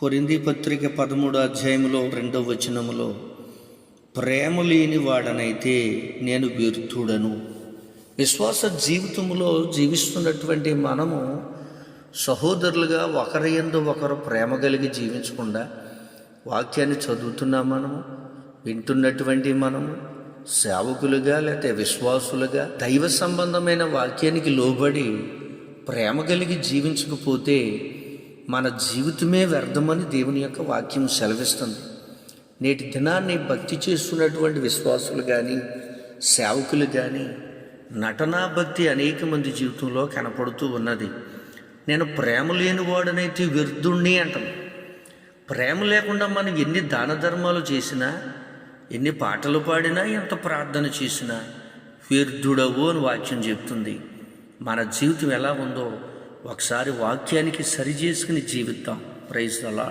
కొరింథీ పత్రిక 13వ అధ్యాయంలో 2వ వచనములో, ప్రేమ లేని వాడనైతే నేను వ్యర్థుడను. విశ్వాస జీవితంలో జీవిస్తున్నటువంటి మనము సహోదరులుగా ఒకరి యందు ఒకరు ప్రేమ కలిగి జీవించకుండా, వాక్యాన్ని చదువుతున్నాం, మనము వింటున్నటువంటి మనము సేవకులుగా లేకపోతే విశ్వాసులుగా దైవ సంబంధమైన వాక్యానికి లోబడి ప్రేమ కలిగి జీవించకపోతే మన జీవితమే వ్యర్థమని దేవుని యొక్క వాక్యం సెలవిస్తుంది. నేటి దినాన్ని భక్తి చేస్తున్నటువంటి విశ్వాసులు కానీ సేవకులు కానీ నటనా భక్తి అనేక మంది జీవితంలో కనపడుతూ ఉన్నది. నేను ప్రేమ లేని వాడనైతే వ్యర్థుణ్ణి అంటాం. ప్రేమ లేకుండా మనం ఎన్ని దాన ధర్మాలు చేసినా, ఎన్ని పాటలు పాడినా, ఎంత ప్రార్థన చేసినా వ్యర్థుడవు అని వాక్యం చెప్తుంది. మన జీవితం ఎలా ఉందో ఒకసారి వాక్యానికి సరి చేసుకుని జీవిద్దాం. Praise the lord.